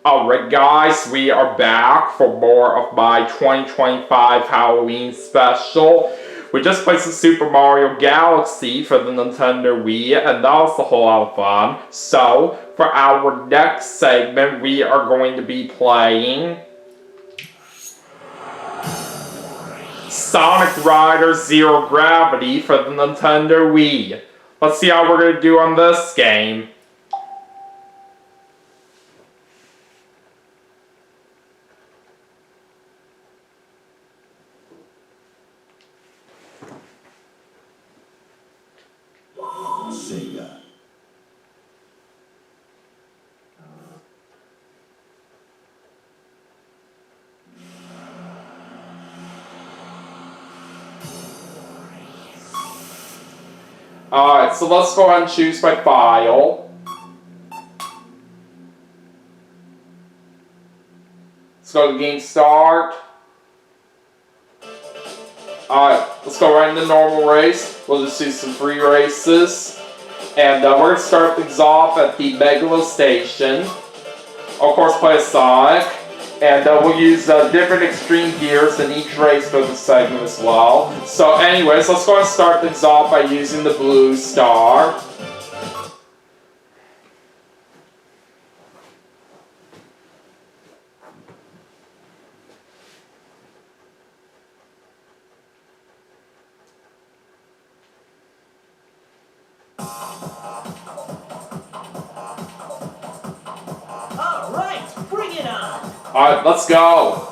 Alright guys, we are back for more of my 2025 Halloween special. We just played some Super Mario Galaxy for the Nintendo Wii, and that was a whole lot of fun. So, for our next segment, we are going to be playing Sonic Rider Zero Gravity for the Nintendo Wii. Let's see how we're going to do on this game. Sega. Alright, so let's go ahead and choose my file. Let's go to game start. Alright, let's go right into normal race. We'll just do some free races. And we're going to start things off at the Megalo Station. Of course, play Sonic. And we'll use different extreme gears in each race for the segment as well. So anyways, let's go ahead and start things off by using the blue star. Alright, let's go!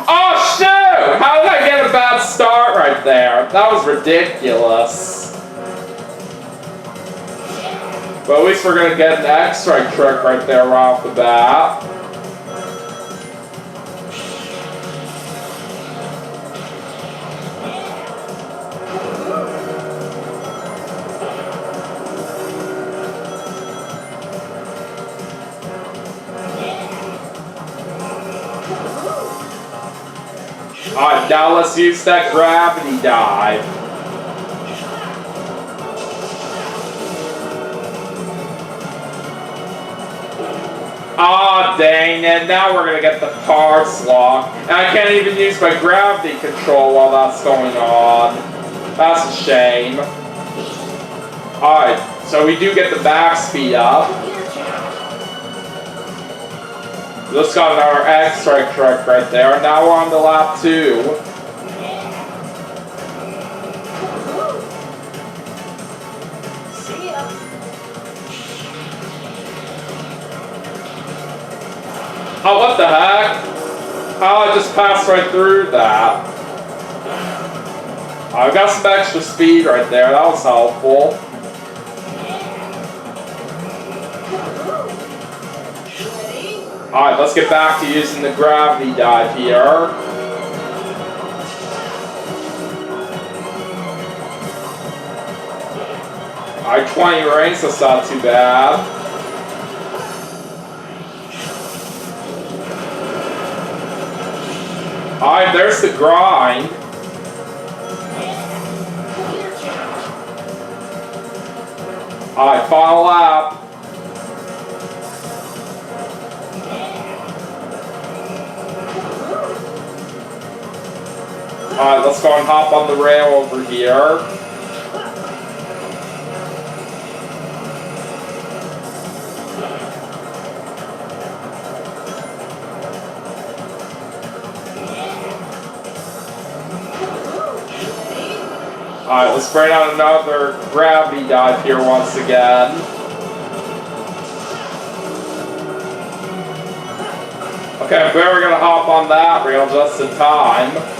Oh shoot! How did I get a bad start right there? That was ridiculous. But at least we're gonna get an X-ray trick right there right off the bat. Alright, now let's use that gravity dive. Aw, dang it. Now we're gonna get the parts locked. And I can't even use my gravity control while that's going on. That's a shame. Alright, so we do get the back speed up. Just got our X-ray trick right there. Now we're on to lap 2. See ya. Oh, what the heck? How I just passed right through that? I got some extra speed right there. That was helpful. Alright, let's get back to using the gravity dive here. Alright, 20 rings, that's not too bad. Alright, there's the grind. Alright, final lap. Alright, let's go and hop on the rail over here. Alright, let's bring out another gravity dive here once again. Okay, I'm glad we're gonna hop on that rail just in time.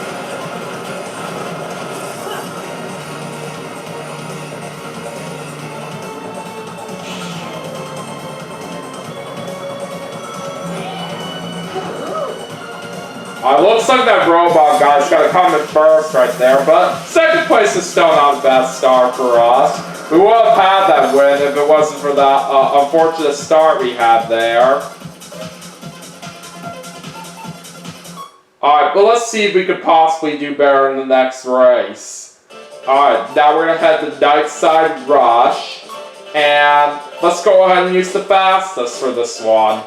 Looks like that robot guy's got to come in first right there, but second place is still not a bad start for us. We would have had that win if it wasn't for that unfortunate start we had there. Alright, well let's see if we could possibly do better in the next race. Alright, now we're going to head to Night Side Rush. And let's go ahead and use the fastest for this one.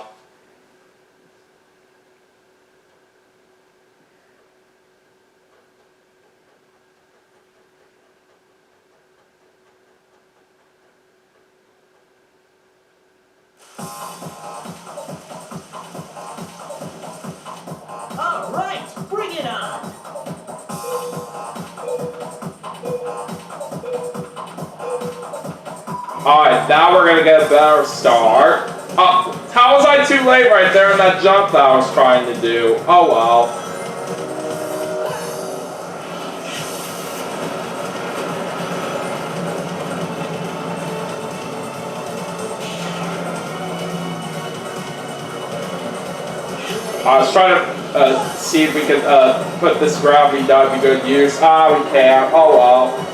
All right, bring it on. Alright, now we're gonna get a better start. How was I too late right there in that jump that I was trying to do? Oh well. I was trying to see if we could put this gravity down to good use. We can't. Oh well.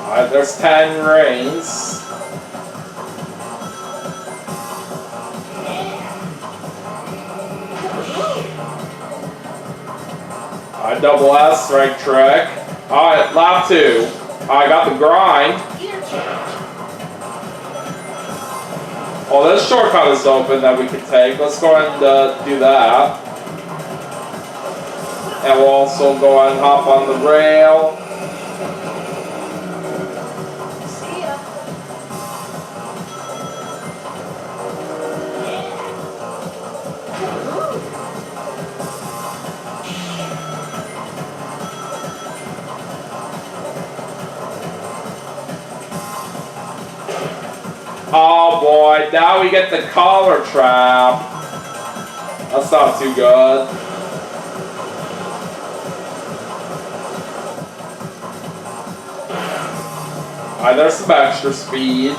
Alright, there's 10 rings. Alright, double S, right trick. Alright, lap 2. I got the grind. Oh, this shortcut is open that we can take. Let's go ahead and do that. And we'll also go ahead and hop on the rail. Oh boy, now we get the collar trap. That's not too good. Alright, there's some extra speed.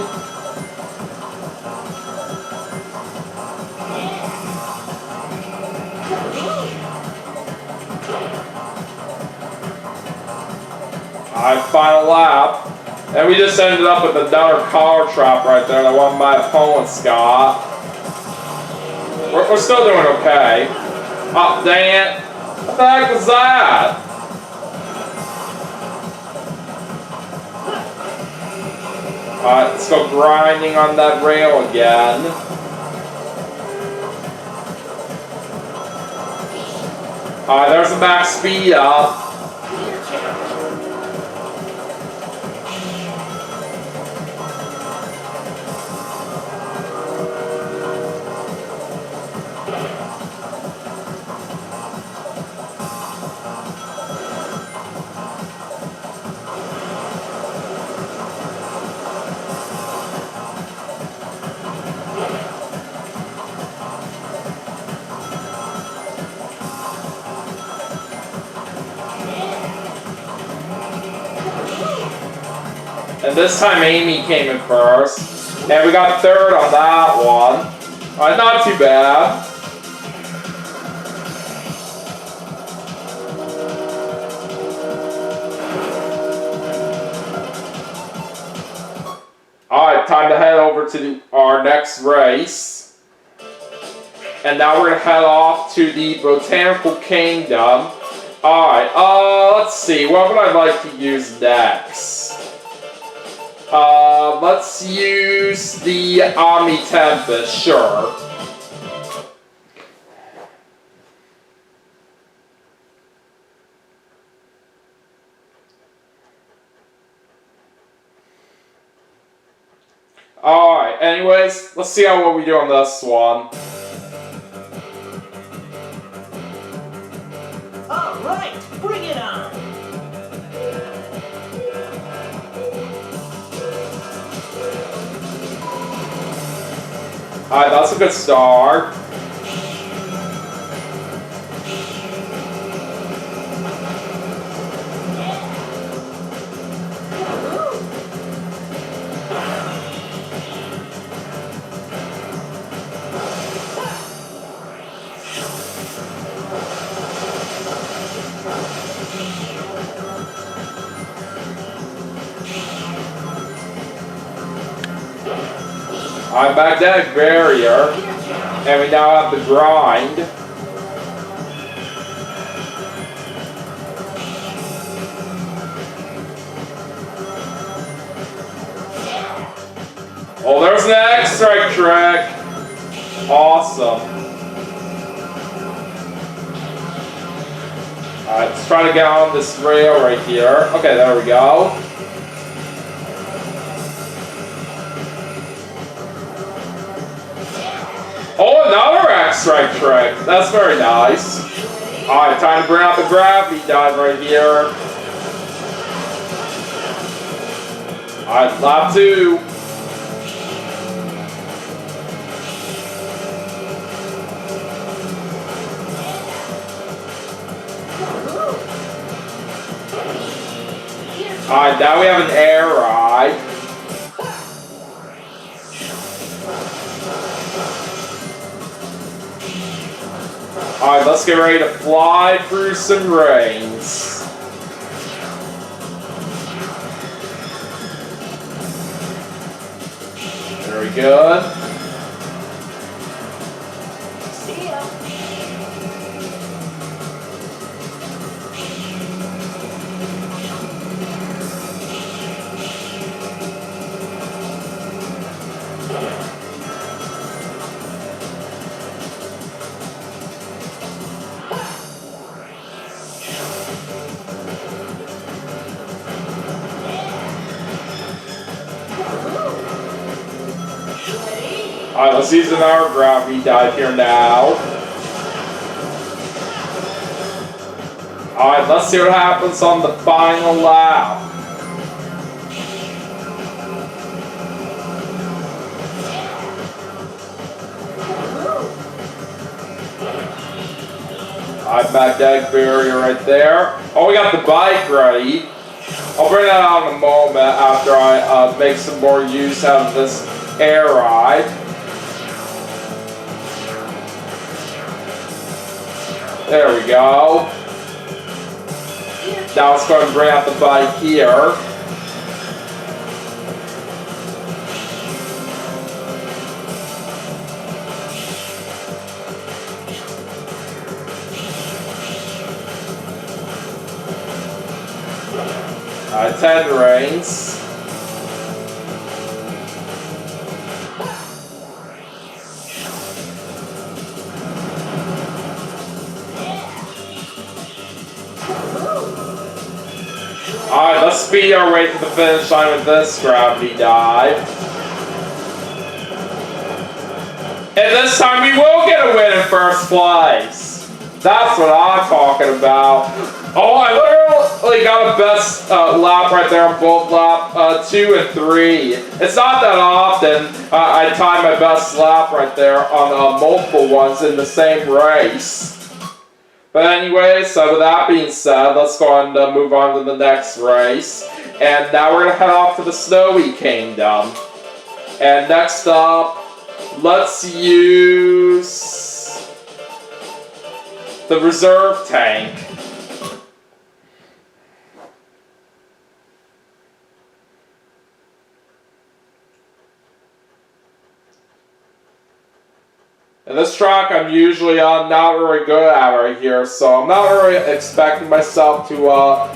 Alright, final lap. And we just ended up with another collar trap right there that one of my opponents got. We're still doing okay. Oh, dang it. What the heck was that? Alright, let's go grinding on that rail again. Alright, there's the max speed up. And this time Amy came in first. And we got third on that one. Not too bad. Alright, time to head over to our next race. And now we're going to head off to the Botanical Kingdom. Alright, let's see. What would I like to use next? Let's use the Omni Tempest, sure. Alright, anyways, let's see what we do on this one. Alright, bring it on! Alright, that's a good start. I'm magnetic barrier, and we now have the grind. Oh, there's an X-Strike trick! Awesome. Alright, let's try to get on this rail right here. Okay, there we go. Oh, another X-Strike trick! That's very nice. Alright, time to bring out the gravity dive right here. Alright, lap 2. Alright, now we have an air ride. Alright, let's get ready to fly through some rings. Very good. See ya. Alright, let's use another gravity dive here now. Alright, let's see what happens on the final lap. Alright, magnetic barrier right there. Oh, we got the bike ready. I'll bring that out in a moment after I make some more use out of this air ride. There we go. Now let's go ahead and bring out the bike here. Alright, 10 rings. Alright, let's speed our way to the finish line with this gravity dive. And this time we will get a win in first place. That's what I'm talking about. Oh, I literally got a best lap right there on both lap 2 and 3. It's not that often I time my best lap right there on multiple ones in the same race. But anyways, so with that being said, let's go on and move on to the next race. And now we're going to head off to the Snowy Kingdom. And next up, let's use the reserve tank. And this track I'm usually not very good at right here, so I'm not really expecting myself to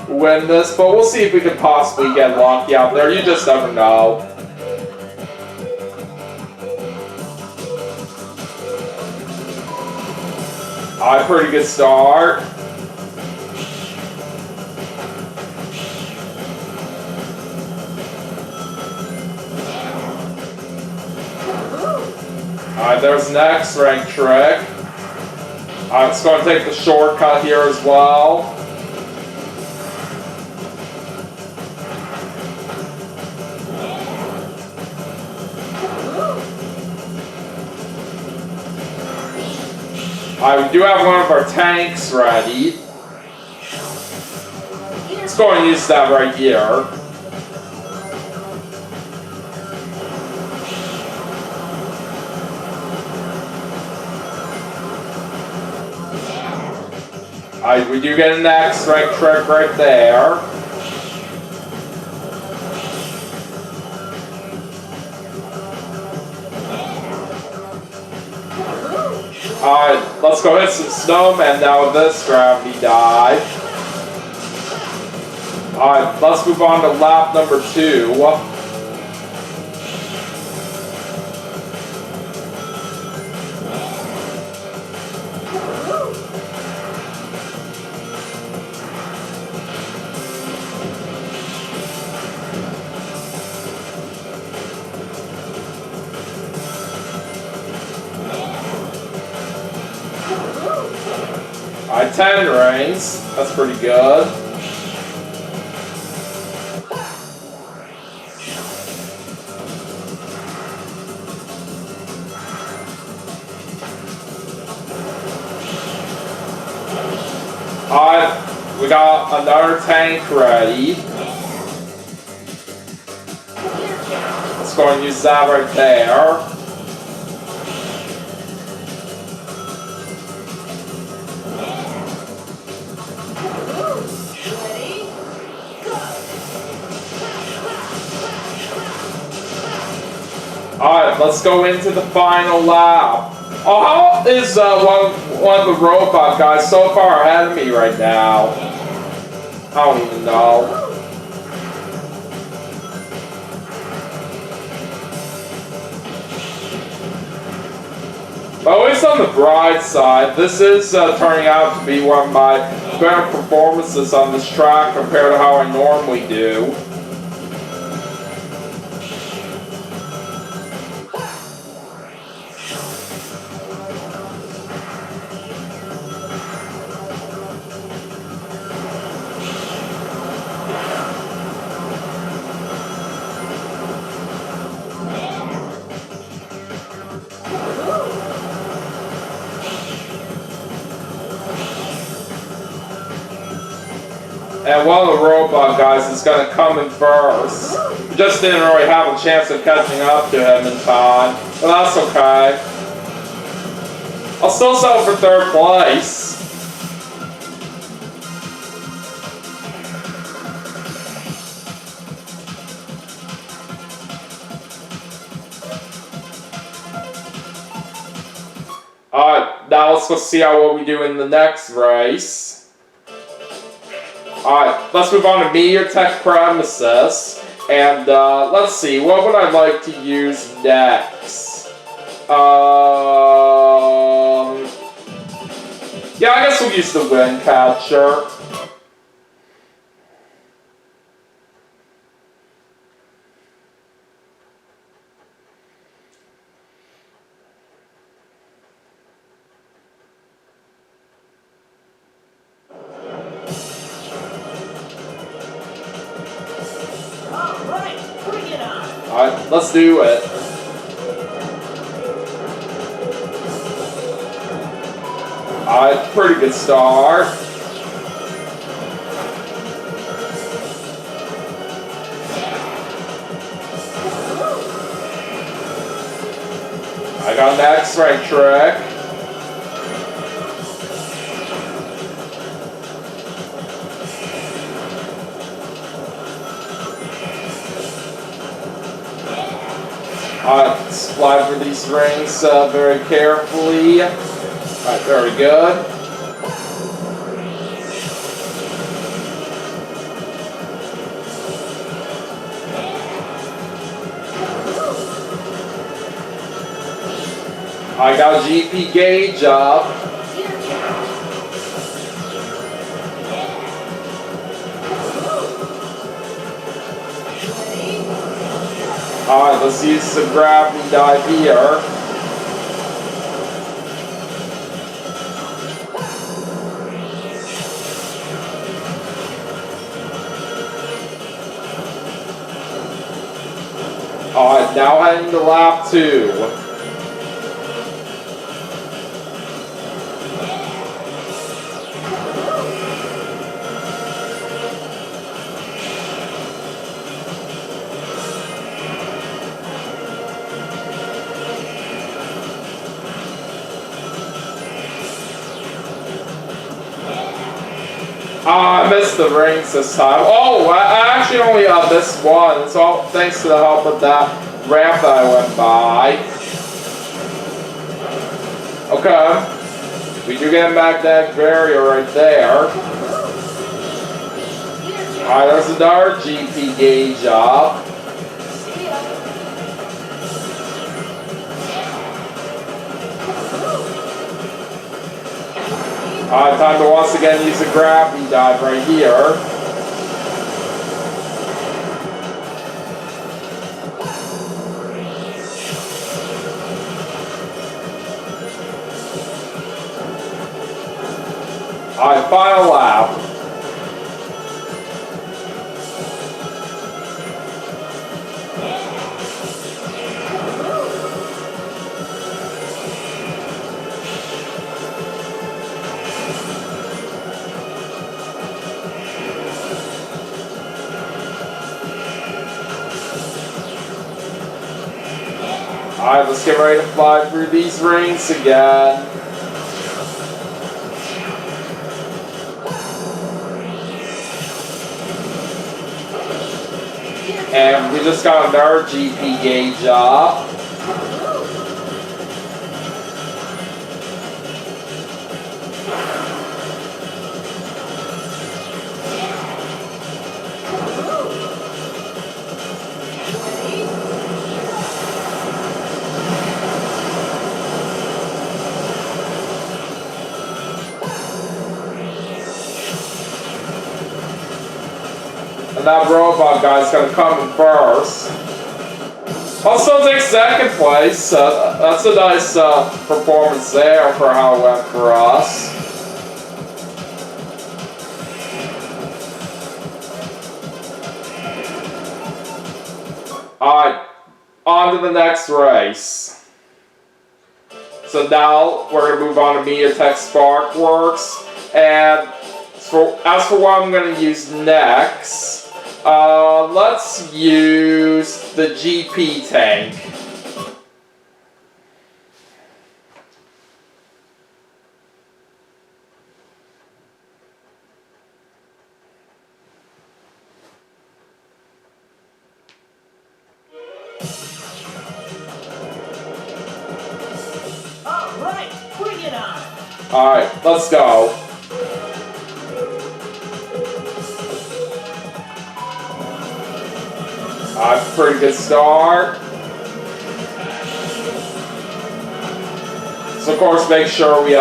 win this, but we'll see if we can possibly get lucky out there. You just never know. Alright, pretty good start. Alright, there's an X-rank trick. Alright, let's go and take the shortcut here as well. Alright, we do have one of our tanks ready. Let's go and use that right here. Alright, we do get an X-rank trick right there. Alright, let's go hit some snowmen now with this gravity dive. Alright, let's move on to lap number 2. Alright, 10 rings. That's pretty good. Alright, we got another tank ready. Let's go and use that right there. Alright, let's go into the final lap. Oh, how is one of the robot guys so far ahead of me right now? I don't even know. But at least on the bright side, this is turning out to be one of my better performances on this track compared to how I normally do. And one of the robot guys is going to come in first. We just didn't really have a chance of catching up to him in time. But that's okay. I'll still settle for 3rd place. Alright, now let's go see what we do in the next race. Alright, let's move on to Meteor Tech Premises. And let's see, what would I like to use next? Yeah, I guess we'll use the Wind Catcher. Alright, let's do it. Alright, pretty good start. I got an X-ray trick. Alright, slide for these rings very carefully. Alright, very good. I got a GP gauge up. Alright, let's use the gravity dive here. Alright, now heading to lap 2. I missed the rings this time. Oh, I actually only missed one. It's all thanks to the help of that ramp that I went by. Okay. We do get back that barrier right there. Alright, there's another GP gauge up. Alright, time to once again use a gravity dive right here. Alright, final lap. Alright, let's get ready to fly through these rings again. And we just got another GP gauge up. And that robot guy's gonna come in first. I'll still take second place. That's a nice performance there for how it went for us. Alright, on to the next race. So now we're gonna move on to MediaTek Sparkworks. And as for what I'm gonna use next, let's use the GP tank. Alright, bring it on! Alright, let's go. Pretty good start. So of course make sure we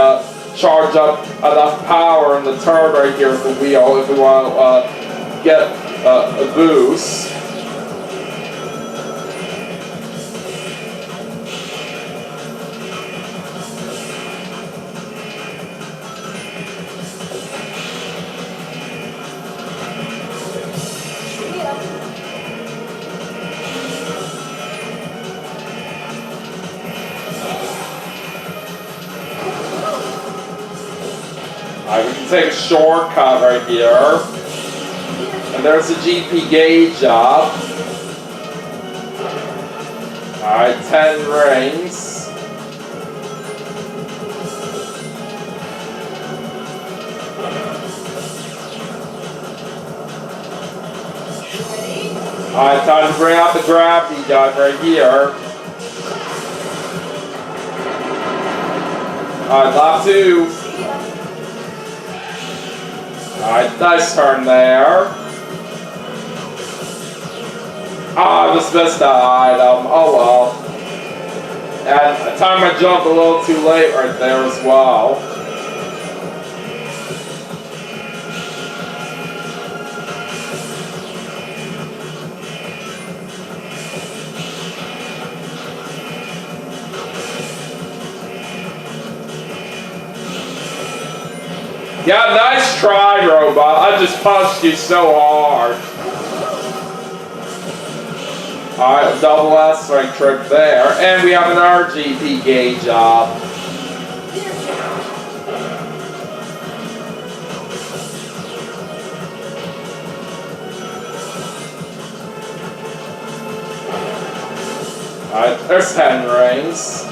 charge up enough power in the turn right here with the wheel if we want to get a boost. Alright, we can take a shortcut right here. And there's the GP gauge up. Alright, 10 rings. Alright, time to bring out the gravity gun right here. Alright, lap 2. Alright, nice turn there. Ah, I just missed that item. Oh well. And I timed my jump a little too late right there as well. Yeah, nice try, robot. I just punched you so hard. Alright, double S strength trick there. And we have an RGP gauge up. Alright, there's 10 rings.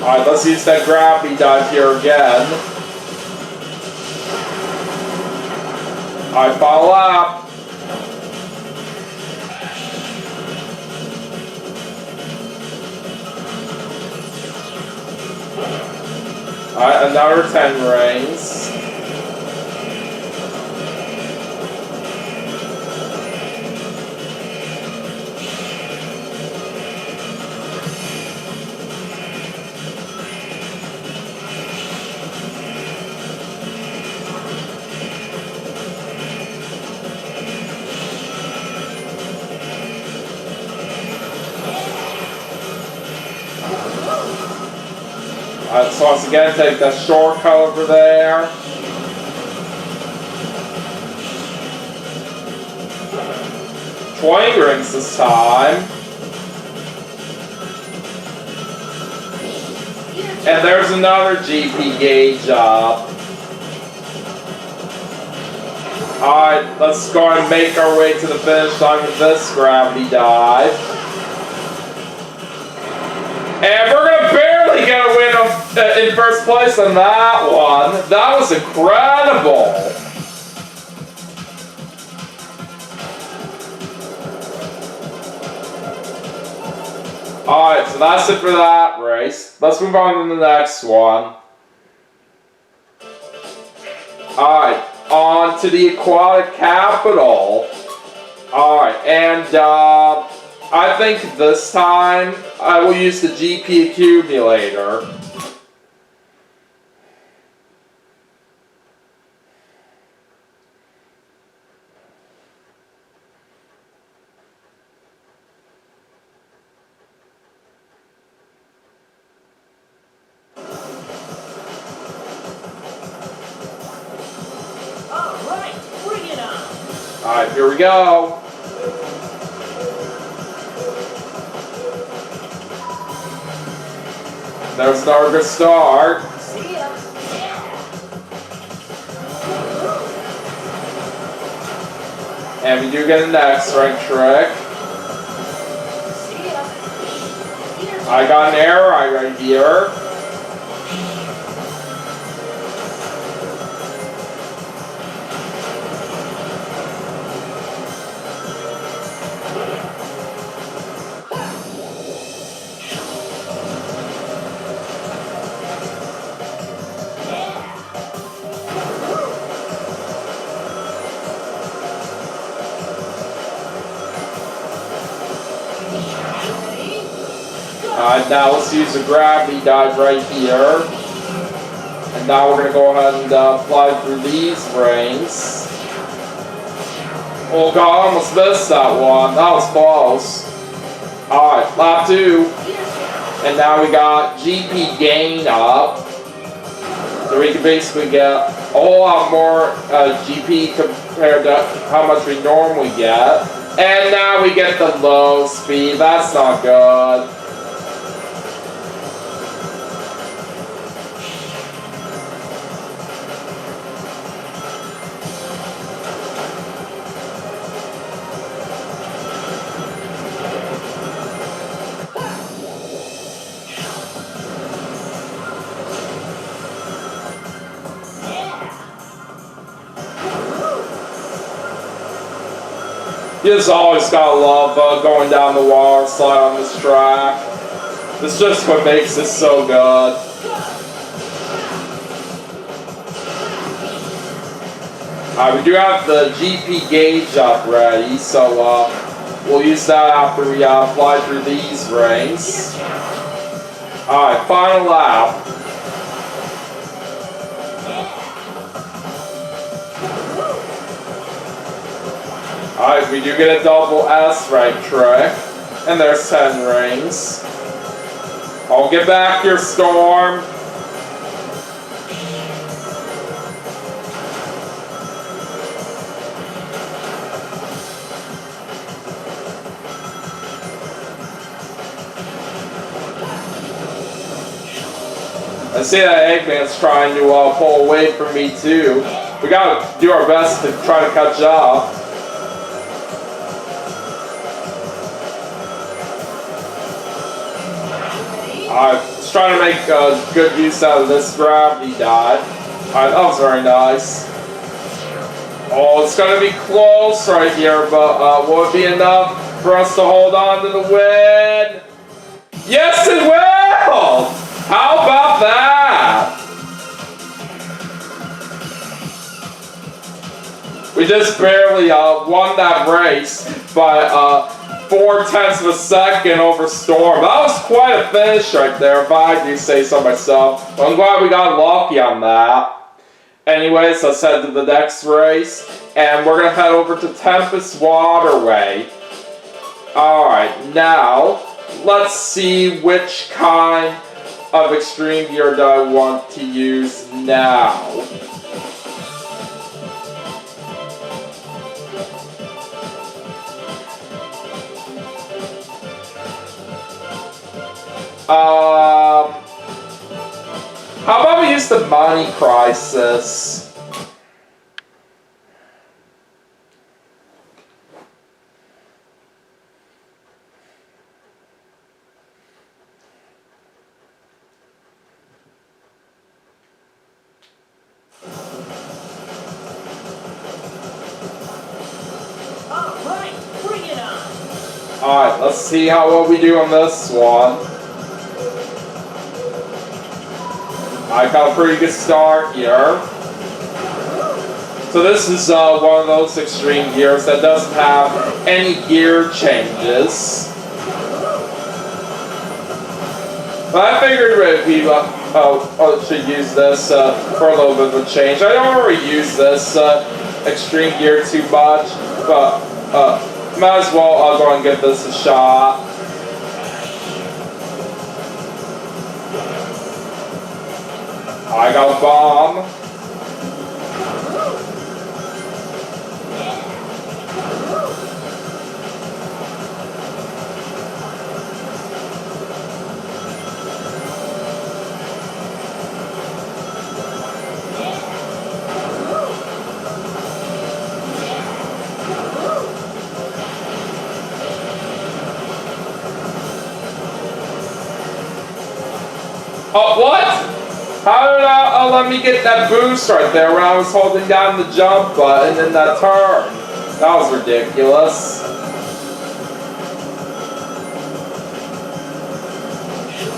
Alright, let's use that gravity dive here again. Alright, final lap. Alright, another 10 rings. Alright, so once again, take that shortcut over there. $20 rings this time. And there's another GP gauge up. Alright, let's go and make our way to the finish line with this gravity dive. And we're gonna barely get a win in first place on that one. That was incredible. Alright, so that's it for that race. Let's move on to the next one. Alright, on to the aquatic capital. Alright, and I think this time I will use the GP accumulator. Alright, bring it on! Alright, here we go. There's our good start. See ya! And we do get an X-rank trick. See ya! Here's I got an error right here. Now let's use the gravity dive right here. And now we're going to go ahead and fly through these rings. Oh god, I almost missed that one. That was close. Alright, lap 2. And now we got GP gain up. So we can basically get a whole lot more GP compared to how much we normally get. And now we get the low speed. That's not good. You just always gotta love going down the water slide on this track. This is just what makes this so good. Alright, we do have the GP gauge up ready, so we'll use that after we fly through these rings. Alright, final lap. Alright, we do get a double S rank trick. And there's 10 rings. I'll get back here, Storm. I see that Eggman's trying to pull away from me too. We gotta do our best to try to catch up. I was trying to make good use out of this gravity dive. Alright, that was very nice. Oh, it's gonna be close right here, but will it be enough for us to hold on to the win? Yes, it will! How about that? We just barely won that race by 4/10 of a second over Storm. That was quite a finish right there, if I do say so myself. Well, I'm glad we got lucky on that. Anyways, let's head to the next race, and we're gonna head over to Tempest Waterway. Alright, now, let's see which kind of extreme gear do I want to use now. How about we use the Money Crisis? Alright, bring it on! Alright, let's see how well we do on this one. I got a pretty good start here. So this is one of those extreme gears that doesn't have any gear changes. But I figured we should use this for a little bit of a change. I don't really use this extreme gear too much, but might as well go and give this a shot. I got a bomb. Oh, what? How did I let me get that boost right there when I was holding down the jump button in that turn? That was ridiculous.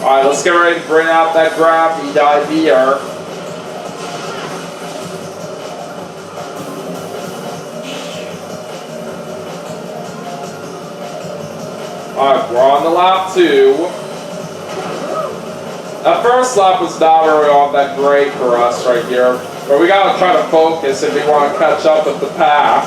Alright, let's get ready to bring out that gravity dive here. Alright, we're on the lap 2. That first lap was not really all that great for us right here, but we gotta try to focus if we want to catch up with the pack.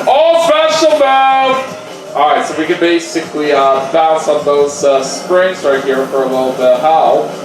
Oh, special move! Alright, so we can basically bounce on those springs right here for a little bit of help.